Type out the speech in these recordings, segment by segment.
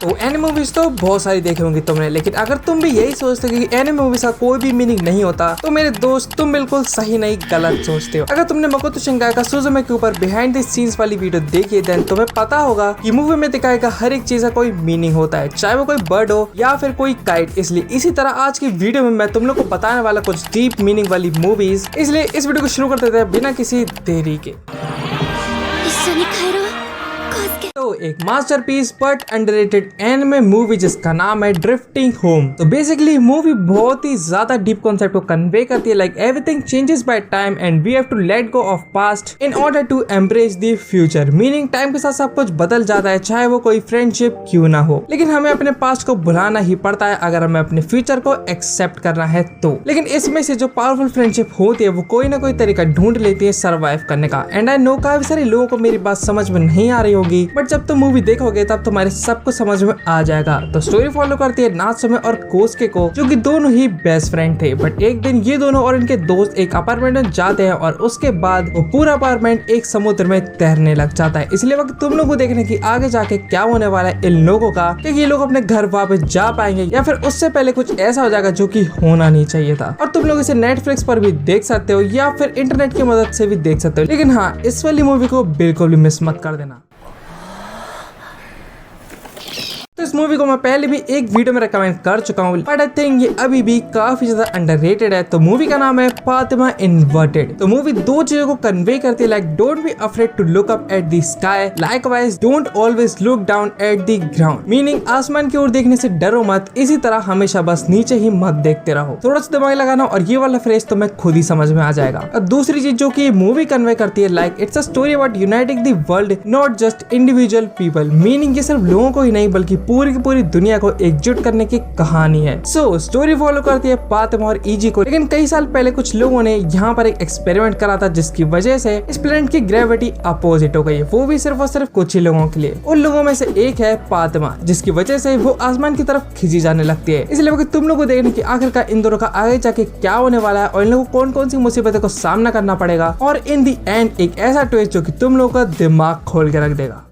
तो anime movies तो बहुत सारी देखी होंगी तुमने, लेकिन अगर तुम भी यही सोचते हो कि एनिमे मूवीज का कोई भी मीनिंग नहीं होता, तो मेरे दोस्त तुम बिल्कुल सही नहीं गलत सोचते हो। अगर तुमने मकोतो शिंगाई का सुजुमे के ऊपर बिहाइंड द सीन्स वाली वीडियो देखी, देन तुम्हें पता होगा कि मूवी में दिखाए गया हर एक चीज का कोई मीनिंग होता है, चाहे वो कोई बर्ड हो या फिर कोई काइट। इसलिए इसी तरह आज की वीडियो में मैं तुम लोग को बताने वाला कुछ डीप मीनिंग वाली मूवीज। इसलिए इस वीडियो को शुरू कर देते हैं बिना किसी देरी के। तो एक masterpiece but underrated anime movie जिसका नाम है ड्रिफ्टिंग होम। तो बेसिकली मूवी बहुत ही ज्यादा डीप कॉन्सेप्ट को कन्वे करती है, like everything changes by time and we have to let go of past in order to embrace the future. Meaning time के साथ सब कुछ बदल जाता है, चाहे वो कोई फ्रेंडशिप क्यों ना हो, लेकिन हमें अपने पास्ट को भुलाना ही पड़ता है अगर हमें अपने फ्यूचर को एक्सेप्ट करना है तो। लेकिन इसमें से जो पावरफुल फ्रेंडशिप होती है वो कोई ना कोई तरीका ढूंढ लेती है सर्वाइव करने का। एंड आई नो काफी सारे लोगों को मेरी बात समझ में नहीं आ रही होगी, बट जब तुम मूवी देखोगे तब तुम्हारे सब कुछ समझ में आ जाएगा। तो स्टोरी फॉलो करती है नात्सुमे और कोसुके को, जो कि दोनों ही बेस्ट फ्रेंड थे। बट एक दिन ये दोनों और इनके दोस्त एक अपार्टमेंट में जाते हैं और उसके बाद वो पूरा अपार्टमेंट एक समुद्र में तैरने लग जाता है। इसलिए वक्त तुम लोग को देखने की आगे जाके क्या होने वाला है इन लोगों का, कि ये लोग अपने घर वापस जा पाएंगे या फिर उससे पहले कुछ ऐसा हो जाएगा जो कि होना नहीं चाहिए था। और तुम लोग इसे नेटफ्लिक्स पर भी देख सकते हो या फिर इंटरनेट की मदद से भी देख सकते हो, लेकिन हाँ, इस वाली मूवी को बिल्कुल भी मिस मत कर देना। तो इस मूवी को मैं पहले भी एक वीडियो में रिकमेंड कर चुका हूँ, बट आई थिंक ये अभी भी काफी ज्यादा अंडररेटेड है। तो मूवी का नाम है फातिमा इन्वर्टेड। तो मूवी दो चीजों को कन्वे करती है, like don't be afraid to look up at the sky, likewise don't always look down at the ground. Meaning आसमान की ओर देखने से डरो मत, इसी तरह हमेशा बस नीचे ही मत देखते रहो। थोड़ा सा दिमाग लगाना और ये वाला फ्रेज तो मैं खुद ही समझ में आ जाएगा। और दूसरी चीज जो की मूवी कन्वे करती है, like it's a story about uniting the world, not just individual people. Meaning ये सिर्फ लोगों को ही नहीं बल्कि पूरी की पूरी दुनिया को एकजुट करने की कहानी है। सो स्टोरी फॉलो करती है फातिमा और ईजी को, लेकिन कई साल पहले कुछ लोगों ने यहाँ पर एक एक्सपेरिमेंट करा था जिसकी वजह से इस प्लेनेट की ग्रेविटी अपोजिट हो गई है, वो भी सिर्फ और सिर्फ कुछ ही लोगों के लिए। उन लोगों में से एक है फातिमा, जिसकी वजह से वो आसमान की तरफ खींची जाने लगती है। इसलिए वक्त तुम लोगों को देखने की आखिरकार इन दोनों का आगे जाके क्या होने वाला है और इन लोगों को कौन कौन सी मुसीबतों को सामना करना पड़ेगा, और इन दी एंड एक ऐसा ट्विस्ट जो कि तुम लोगों का दिमाग खोल के रख देगा।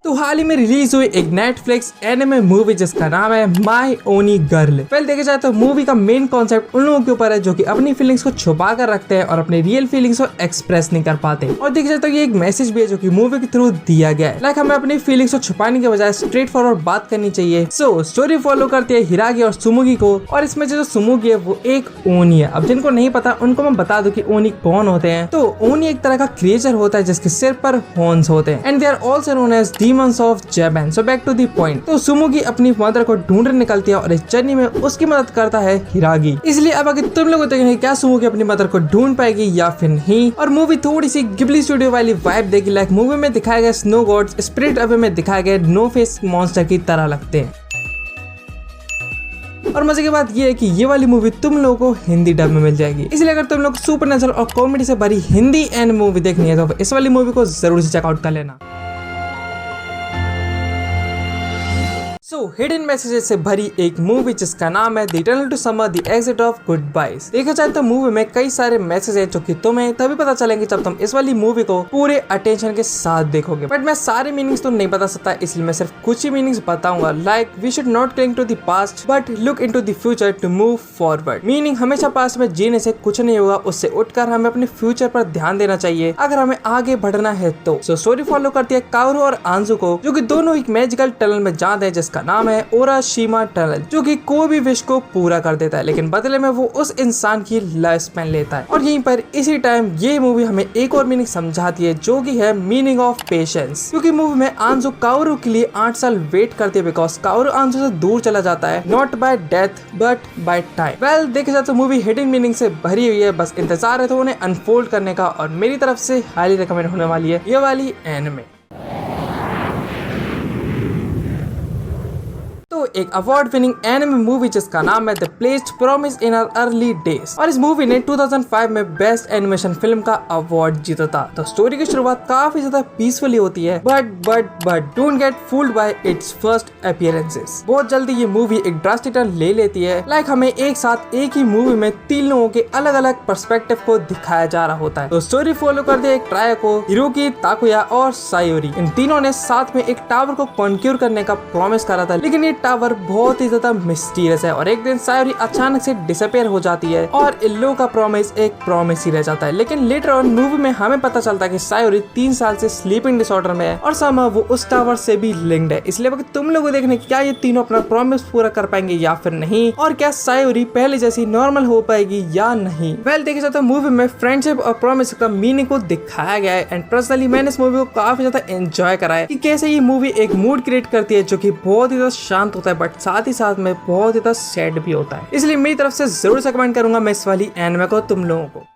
तो हाल ही में रिलीज हुई एक नेटफ्लिक्स एनिमे मूवी जिसका नाम है माय ओनी गर्ल। पहले देखा जाए तो मूवी का मेन कॉन्सेप्ट उन लोगों के ऊपर है जो कि अपनी फीलिंग्स को छुपा कर रखते हैं और अपने रियल फीलिंग्स को एक्सप्रेस नहीं कर पाते। और देखा जाए तो ये एक मैसेज भी है जो कि मूवी के थ्रू दिया गया है, लाइक हमें अपनी फीलिंग्स को छुपाने के बजाय स्ट्रेट फॉरवर्ड बात करनी चाहिए। सो स्टोरी फॉलो करती है हिरागी और सुमुगी को, और इसमें जो सुमुगी है वो एक ओनी है। अब जिनको नहीं पता उनको मैं बता दूं कि ओनी कौन होते हैं। तो ओनी एक तरह का क्रिएचर होता है जिसके सिर पर हॉर्न्स होते हैं, and they are also known as demons of Japan. So back to the point. तो सुमुगी अपनी मदर को ढूंढने निकलती है और इस जर्नी में उसकी मदद करता है हिरागी। इसलिए अब अगर तुम लोग देखेंगे क्या सुमुगी अपनी मदर को ढूंढ पाएगी या फिर नहीं। और मूवी थोड़ी सी गिबली स्टूडियो वाली वाइब देगी, लाइक मूवी में दिखाया गया स्नो गॉड्स स्पिरिट अवे में दिखाए गए नो फेस मॉन्स्टर की तरह लगते हैं। और मजे की बात ये है कि ये वाली मूवी तुम लोगों को हिंदी डब में मिल जाएगी। इसलिए अगर तुम लोग सुपरनेचुरल और कॉमेडी से भरी हिंदी एंड मूवी देखनी है तो इस वाली मूवी को जरूर से चेकआउट कर लेना। सो हिडन मैसेजेस से भरी एक मूवी जिसका नाम है the eternal two summer the exit of goodbyes. देखा जाए तो मूवी में कई सारे मैसेज है जो कि तुम्हें तभी पता चलेंगे जब तुम इस वाली मूवी को पूरे अटेंशन के साथ देखोगे। बट मैं सारे मीनिंग्स तो नहीं बता सकता, इसलिए मैं सिर्फ कुछ ही मीनिंग्स बताऊंगा, like we should not cling to the past but look into the future to move forward. Meaning हमेशा पास्ट में जीने से कुछ नहीं होगा, उससे उठकर हमें अपने फ्यूचर पर ध्यान देना चाहिए अगर हमें आगे बढ़ना है तो। सो स्टोरी फॉलो करती है काओरू और आंजू को, जो कि दोनों एक मैजिकल टनल में जाते हैं जिसका नाम है ओराशिमा टनल, जो कि कोई भी विश को पूरा कर देता है, लेकिन बदले में वो उस इंसान की लाइफ स्पैन लेता है। और यहीं पर इसी टाइम ये मूवी हमें एक और मीनिंग समझाती है जो कि है मीनिंग ऑफ पेशेंस। क्योंकि मूवी में आंजू काओरू के लिए 8 साल वेट करती है बिकॉज काओरू आंजू से दूर चला जाता है, not bye death but by time. Well देखा जाए तो मूवी हिडन मीनिंग से भरी हुई है, बस इंतजार है तो उन्हें अनफोल्ड करने का। और मेरी तरफ से हाईली रिकमेंड होने वाली है ये वाली एनिमे। तो एक अवार्ड विनिंग एनिमे मूवी जिसका नाम है the placed promise in our early days, और इस मूवी ने 2005 में बेस्ट एनिमेशन फिल्म का अवार्ड जीता था। तो स्टोरी की शुरुआत काफी ज्यादा पीसफुली होती है, but don't get fooled bye it's first appearances. बहुत जल्दी ये मूवी एक ड्रास्टिक टर्न ले लेती है, लाइक हमें एक साथ एक ही मूवी में 3 लोगों के अलग अलग पर्सपेक्टिव को दिखाया जा रहा होता है। तो स्टोरी फॉलो करते एक ट्रायो को हिरोकी, ताकुया और सायोरी, इन तीनों ने साथ में एक टावर को कॉन्क्यूर करने का प्रॉमिस करा था, लेकिन ये टावर बहुत ही ज्यादा मिस्टीरियस है और एक दिन सायोरी अचानक से डिसअपियर हो जाती है और इन लोगों का प्रॉमिस एक प्रॉमिस ही रह जाता है। लेकिन लेटर ऑन मूवी में हमें पता चलता है कि सायोरी 3 साल से स्लीपिंग डिसऑर्डर में है और समहाउ वो उस टावर से भी लिंक्ड है। इसलिए तुम लोगों को देखने क्या ये तीनों अपना प्रॉमिस पूरा कर पाएंगे या फिर नहीं, और क्या सायोरी पहले जैसी नॉर्मल हो पाएगी या नहीं। वेल देखा जाए तो मूवी में फ्रेंडशिप और प्रॉमिस का मीनिंग को दिखाया गया है, एंड पर्सनली मैंने इस मूवी को काफी ज्यादा एंजॉय करा है कि कैसे ये मूवी एक मूड क्रिएट करती है जो कि बहुत ही ज्यादा शांत होता है बट साथ ही साथ में बहुत ही ज्यादा सैड भी होता है। इसलिए मेरी तरफ से जरूर से कमेंट करूंगा मैं इस वाली एनिमे को तुम लोगों को।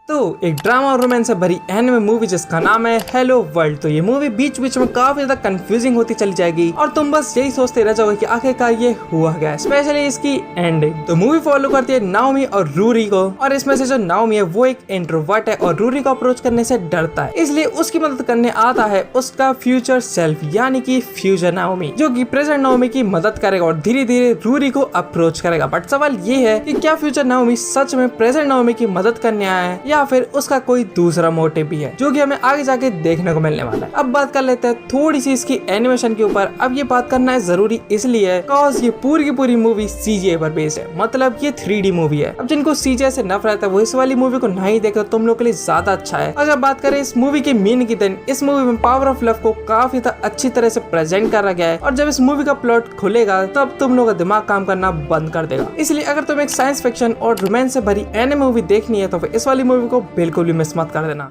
तो एक ड्रामा और रोमांस से भरी एनिमे मूवी जिसका नाम है हेलो वर्ल्ड। तो ये मूवी बीच बीच में काफी ज्यादा कंफ्यूजिंग होती चली जाएगी और तुम बस यही सोचते रह जाओगे कि आखिरकार ये हुआ गया, स्पेशली इसकी एंडिंग। तो मूवी फॉलो करती है नाओमी और रूरी को, और इसमें से जो नाओमी है वो एक इंट्रोवर्ट है और रूरी को अप्रोच करने से डरता है, इसलिए उसकी मदद करने आता है उसका फ्यूचर सेल्फ यानी कि फ्यूचर नाओमी, जो कि प्रेजेंट नाओमी की मदद करेगा और धीरे धीरे रूरी को अप्रोच करेगा। बट सवाल ये है कि क्या फ्यूचर नाओमी सच में प्रेजेंट नाओमी की मदद करने आया है या फिर उसका कोई दूसरा मोटिव भी है, जो कि हमें आगे जाके देखने को मिलने वाला है। अब बात कर लेते हैं थोड़ी सी इसकी एनिमेशन के ऊपर। अब ये बात करना है जरूरी इसलिए है बिकॉज़ ये पूरी की पूरी मूवी CGI पर बेस्ड है, मतलब ये 3D मूवी है। अब जिनको CGI से नफरत है वो इस वाली मूवी को नहीं देखो, तुम लोग के लिए ज्यादा अच्छा है। अगर बात करें इस मूवी के मीनिंग की, देन इस मूवी में पावर ऑफ लव को काफी अच्छी तरह से प्रेजेंट करा गया है, और जब इस मूवी का प्लॉट खुलेगा तब तुम लोग का दिमाग काम करना बंद कर देगा। इसलिए अगर तुम एक साइंस फिक्शन और रोमांस से भरी एनिमे मूवी देखनी है तो फिर इस वाली मूवी को बिल्कुल भी मिस मत कर देना।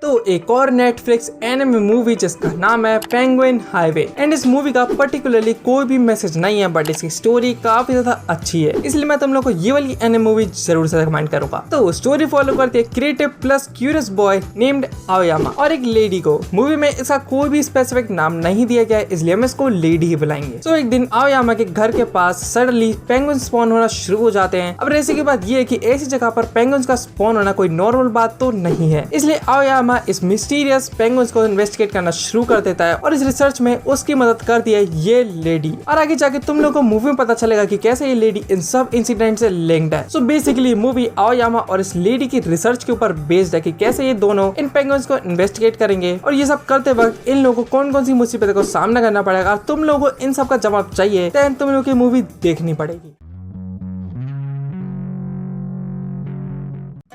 तो एक और नेटफ्लिक्स एनिमे मूवी जिसका नाम है पेंगुइन हाईवे, एंड इस मूवी का पर्टिकुलरली कोई भी मैसेज नहीं है बट इसकी स्टोरी काफी ज्यादा अच्छी है, इसलिए मैं तुम लोग को ये वाली एनिमे मूवी जरूर से रिकमेंड करूंगा। तो स्टोरी फॉलो करती है creative plus curious boy named Aoyama और एक लेडी को। मूवी में इसका कोई भी स्पेसिफिक नाम नहीं दिया गया है, इसलिए हम इसको लेडी ही बुलाएंगे। तो एक दिन आओयामा के घर के पास सडनली पेंगुइन स्पॉन होना शुरू हो जाते हैं। अब रहस्य की बात ये है कि ऐसी जगह पर पेंगुइन का स्पॉन होना कोई नॉर्मल बात तो नहीं है, इसलिए आओयामा इस मिस्टीरियस पेंगुइन्स को इन्वेस्टिगेट करना शुरू कर देता है और इस रिसर्च में उसकी मदद करती है ये लेडी। और आगे जाके तुम लोगों को मूवी में पता चलेगा कि कैसे ये लेडी इन सब इंसिडेंट से लिंक्ड है। सो बेसिकली मूवी आओयामा और इस लेडी की रिसर्च के ऊपर बेस्ड है कि कैसे ये दोनों इन पेंगुइन्स को इन्वेस्टिगेट करेंगे, और ये सब करते वक्त इन लोगों को कौन कौन सी मुसीबतों को सामना करना पड़ेगा। तुम लोगों को इन सब का जवाब चाहिए तो तुम लोगों की मूवी देखनी पड़ेगी।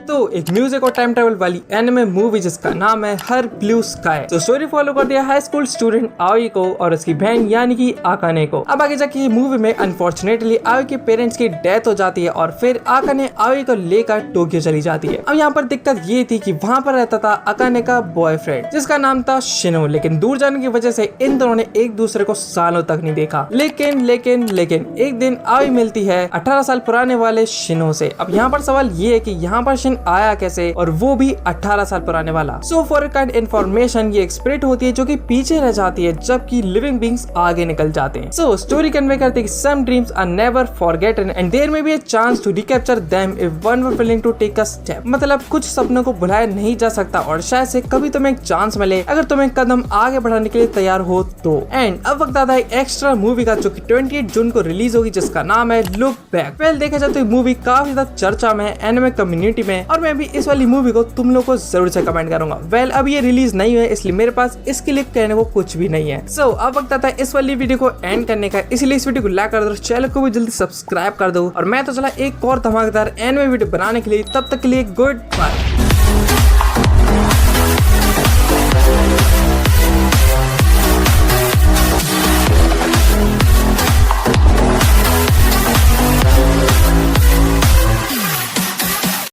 तो एक म्यूजिक और टाइम ट्रेवल वाली एनिमे मूवी जिसका नाम है हर ब्लू स्काई। तो स्टोरी फॉलो कर दिया हाई स्कूल स्टूडेंट आई को और उसकी बहन यानी कि आकाने को। अब आगे जाके ये मूवी में अनफॉर्चुनेटली आई के पेरेंट्स की डेथ हो जाती है और फिर आकाने आई को लेकर टोक्यो चली जाती है। अब यहाँ पर दिक्कत ये थी कि वहाँ पर रहता था आकाने का बॉयफ्रेंड जिसका नाम था शिनो, लेकिन दूर जाने की वजह से इन दोनों ने एक दूसरे को सालों तक नहीं देखा। लेकिन लेकिन लेकिन एक दिन आई मिलती है 18 साल पुराने वाले शिनो से। अब यहाँ पर सवाल ये है कि यहाँ पर शिन आया कैसे, और वो भी 18 साल पुराने वाला। सो फॉर काइंड इन्फॉर्मेशन ये एक स्पिरिट होती है जो कि पीछे रह जाती है जबकि लिविंग बीइंग्स आगे निकल जाते हैं। सो स्टोरी कन्वे करती है कि some dreams are never forgotten and there may be a chance to recapture them if one were willing to take a step. मतलब कुछ सपनों को भुलाया नहीं जा सकता और शायद से कभी तुम्हें एक चांस मिले अगर तुम एक कदम आगे बढ़ाने के लिए तैयार हो तो। एंड अब वक्त आता है एक्स्ट्रा मूवी का जो कि 28 जून को रिलीज होगी जिसका नाम है लुक बैक। वेल देखा जाए तो मूवी काफी ज्यादा चर्चा में है एनिमे कम्युनिटी में, और मैं भी इस वाली मूवी को तुम लोग को जरूर से कमेंट करूंगा। वेल अब ये रिलीज नहीं हुआ है इसलिए मेरे पास इसके लिए कहने को कुछ भी नहीं है। सो अब वक्त आता है इस वाली वीडियो को एंड करने का, इसलिए इस वीडियो को लाइक कर दो, चैनल को भी जल्दी सब्सक्राइब कर दो, और मैं तो चला एक और धमाकेदार एनिमे वीडियो बनाने के लिए। तब तक के लिए गुड बाय।